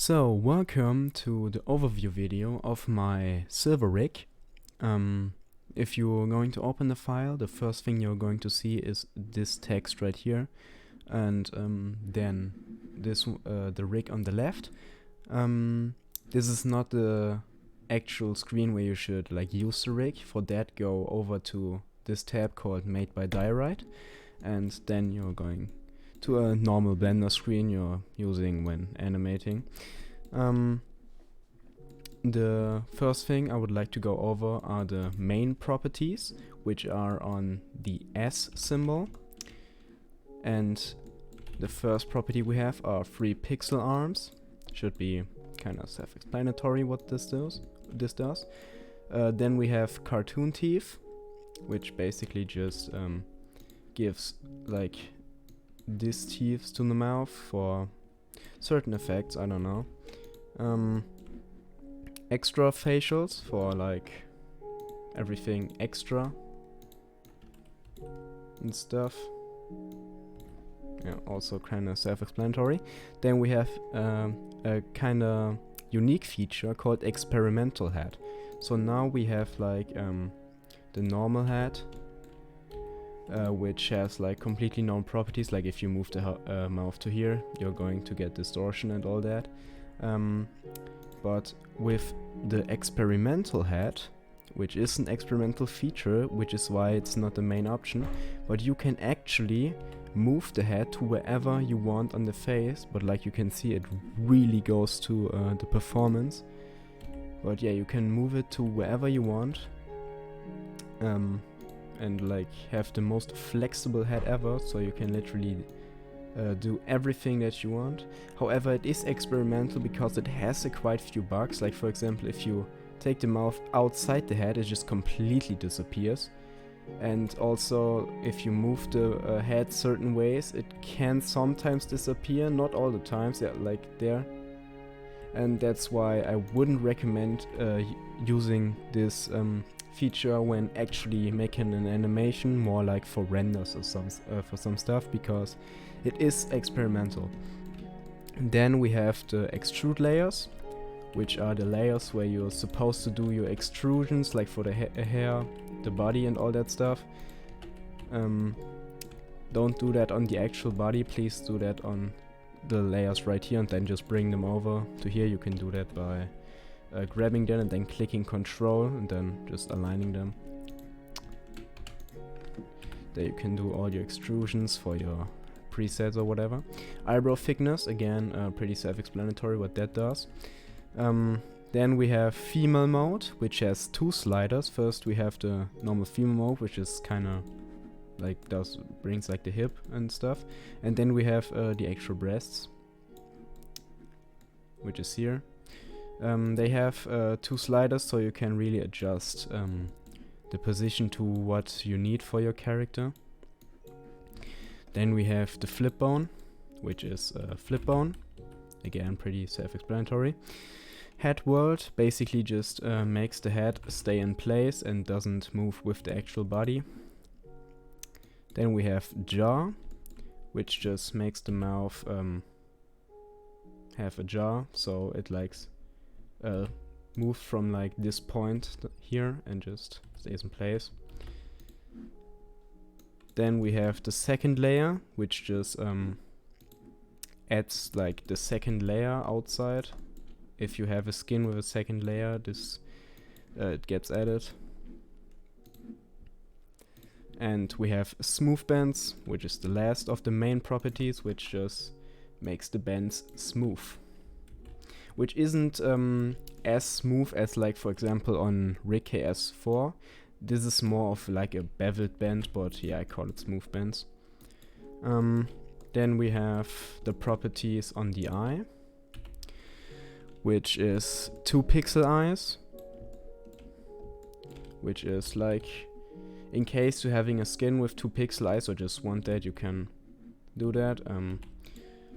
So, welcome to the overview video of my silver rig. If you're going to open the file, the first thing you're going to see is this text right here, and then this the rig on the left. This is not the actual screen where you should use the rig. For that, go over to this tab called Made by Diorite, and then you're going to a normal Blender screen you're using when animating. The first thing I would like to go over are the main properties, which are on the S symbol. And the first property we have are 3 pixel arms. Should be kind of self-explanatory what this does. Then we have cartoon teeth, which basically just gives these teeth to the mouth for certain effects, I don't know. Extra facials for everything extra and stuff. Yeah, also kind of self-explanatory. Then we have a kind of unique feature called experimental head. So now we have the normal head, which has completely known properties. Like if you move the mouth to here, you're going to get distortion and all that. But with the experimental head, which is an experimental feature, which is why it's not the main option, but you can actually move the head to wherever you want on the face, but like you can see, it really goes to the performance. But yeah, you can move it to wherever you want, and have the most flexible head ever, so you can literally do everything that you want. However, it is experimental because it has quite few bugs. Like for example, if you take the mouth outside the head, it just completely disappears. And also, if you move the head certain ways, it can sometimes disappear, not all the times, yeah, like there. And that's why I wouldn't recommend using this feature when actually making an animation, more like for renders or for some stuff, because it is experimental. Then we have the extrude layers, which are the layers where you're supposed to do your extrusions, like for the hair, the body and all that stuff. Don't do that on the actual body, please do that on the layers right here and then just bring them over to here. You can do that by grabbing them and then clicking Control and then just aligning them. There you can do all your extrusions for your presets or whatever. Eyebrow thickness, again, pretty self-explanatory what that does. Then we have female mode, which has 2 sliders. First we have the normal female mode, which is kind of brings the hip and stuff. And then we have the actual breasts, which is here. They have 2 sliders, so you can really adjust the position to what you need for your character. Then we have the flip bone, which is a flip bone. Again, pretty self-explanatory. Head world basically just makes the head stay in place and doesn't move with the actual body. Then we have jaw, which just makes the mouth have a jaw, so it moves from this point here and just stays in place. Then we have the second layer, which just adds the second layer outside. If you have a skin with a second layer, this it gets added. And we have smooth bends, which is the last of the main properties, which just makes the bends smooth. Which isn't as smooth as for example on Rig KS4. This is more of a beveled bend, but yeah, I call it smooth bends. Then we have the properties on the eye, which is 2 pixel eyes, which is in case you're having a skin with 2 pixel eyes or just want that, you can do that.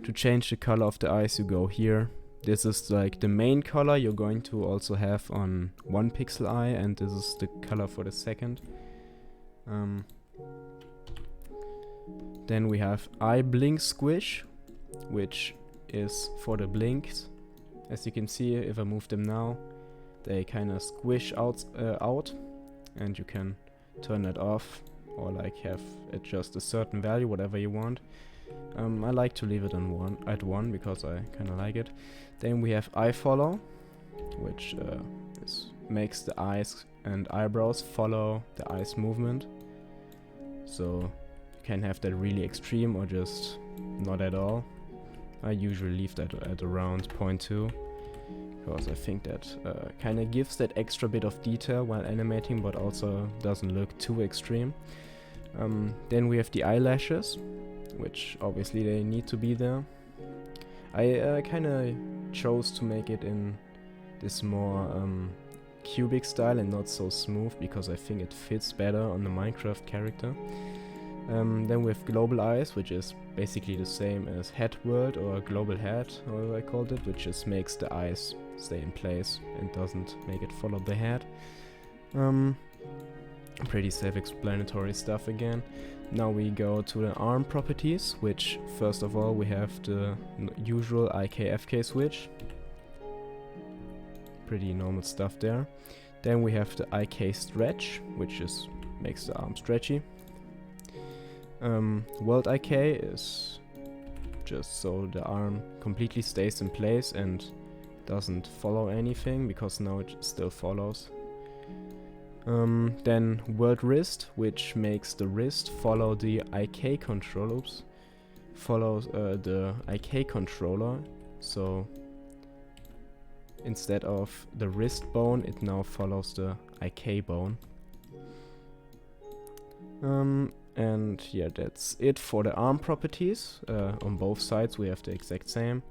To change the color of the eyes, you go here. This is the main color you're going to also have on 1 pixel eye, and this is the color for the second. Then we have eye blink squish, which is for the blinks. as you can see, if I move them now, they kind of squish out, and you can turn that off or like have it just a certain value, whatever you want. I like to leave it on at 1 because I kind of like it. Then we have eye follow, which makes the eyes and eyebrows follow the eyes movement. So you can have that really extreme or just not at all. I usually leave that at around 0.2 because I think that kind of gives that extra bit of detail while animating, but also doesn't look too extreme. Then we have the eyelashes, which obviously they need to be there. I kind of chose to make it in this more cubic style and not so smooth because I think it fits better on the Minecraft character. Then we have global eyes, which is basically the same as head world or global head, however I called it, which just makes the eyes stay in place and doesn't make it follow the head. Pretty self-explanatory stuff again. Now we go to the arm properties, which first of all we have the usual IK-FK switch. Pretty normal stuff there. Then we have the IK stretch, which just makes the arm stretchy. World IK is just so the arm completely stays in place and doesn't follow anything, because now it still follows. Then world wrist, which makes the wrist follow the IK controller. Follows the IK controller. So instead of the wrist bone, it now follows the IK bone. And yeah, that's it for the arm properties. On both sides we have the exact same,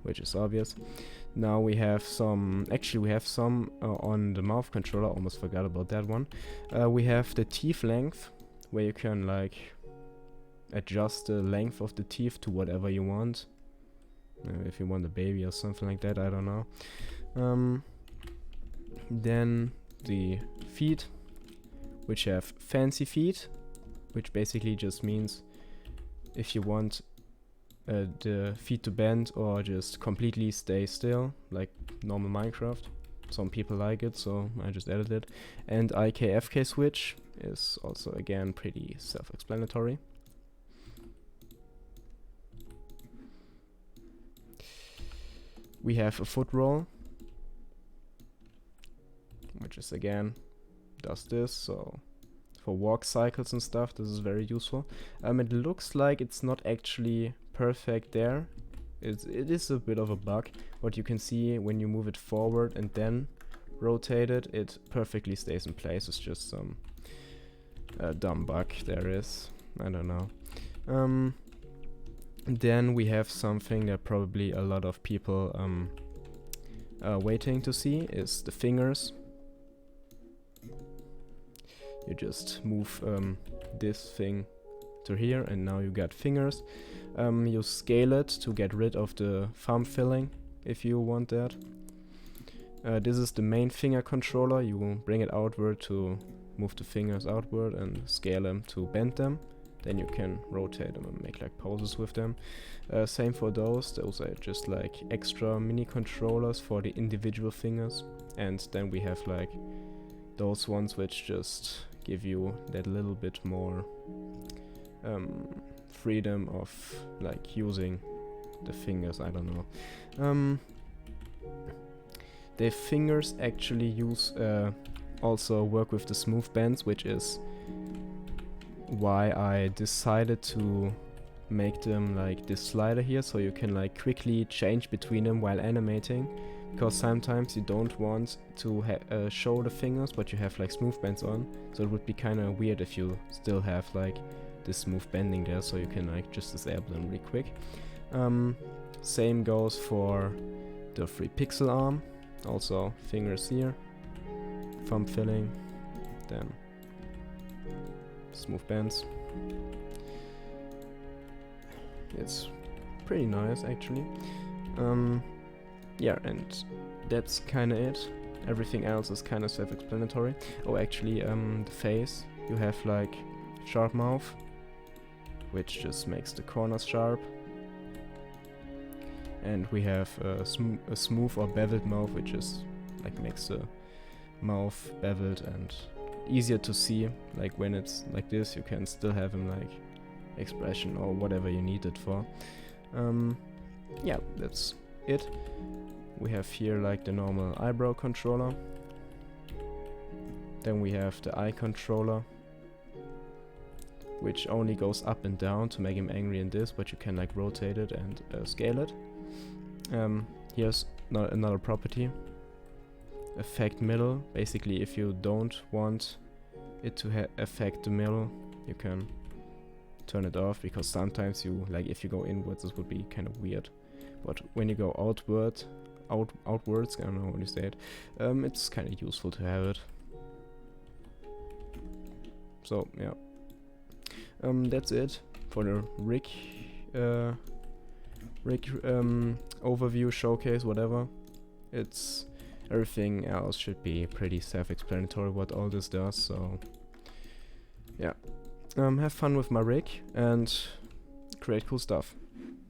which is obvious. Now we have some, actually we have some on the mouth controller, almost forgot about that one. We have the teeth length, where you can like adjust the length of the teeth to whatever you want. If you want a baby or something like that, I don't know. Then the feet, which have fancy feet, which basically just means if you want the feet to bend or just completely stay still, like normal Minecraft. Some people like it, so I just added it. And IK-FK switch is also again pretty self-explanatory. We have a Footroll, which is again does this, so for walk cycles and stuff this is very useful. It looks like it's not actually perfect there. It is a bit of a bug. What you can see when you move it forward and then rotate it, it perfectly stays in place. It's just some dumb bug there is. I don't know. Then we have something that probably a lot of people are waiting to see, is the fingers. You just move this thing to here and now you got fingers. You scale it to get rid of the thumb filling if you want that. This is the main finger controller. You bring it outward to move the fingers outward and scale them to bend them. Then you can rotate them and make like poses with them. Same for those. Those are just like extra mini controllers for the individual fingers. And then we have like those ones which just give you that little bit more freedom of like using the fingers. I don't know. The fingers actually use also work with the smooth bends, which is why I decided to make them like this slider here, so you can like quickly change between them while animating, because sometimes you don't want to show the fingers but you have like smooth bends on, so it would be kind of weird if you still have like this smooth bending there, so you can like just disable them really quick. Same goes for the 3 pixel arm, also fingers here, thumb filling, then smooth bends. It's pretty nice actually. Yeah, and that's kinda it. Everything else is kinda self-explanatory. Oh, actually, the face, you have like sharp mouth, which just makes the corners sharp. and we have a smooth or beveled mouth, which is like makes the mouth beveled and easier to see. Like when it's like this, you can still have him like expression or whatever you need it for. Yeah, that's it. We have here like the normal eyebrow controller. Then we have the eye controller, which only goes up and down to make him angry in this, but you can like rotate it and scale it. Here's another property. Affect middle. Basically, if you don't want it to affect the middle, you can turn it off, because sometimes you like if you go inwards, this would be kind of weird. But when you go outwards, I don't know how you say it. It's kind of useful to have it. So yeah, that's it for the rig overview, showcase, whatever. It's everything else should be pretty self-explanatory what all this does. So yeah, have fun with my rig and create cool stuff.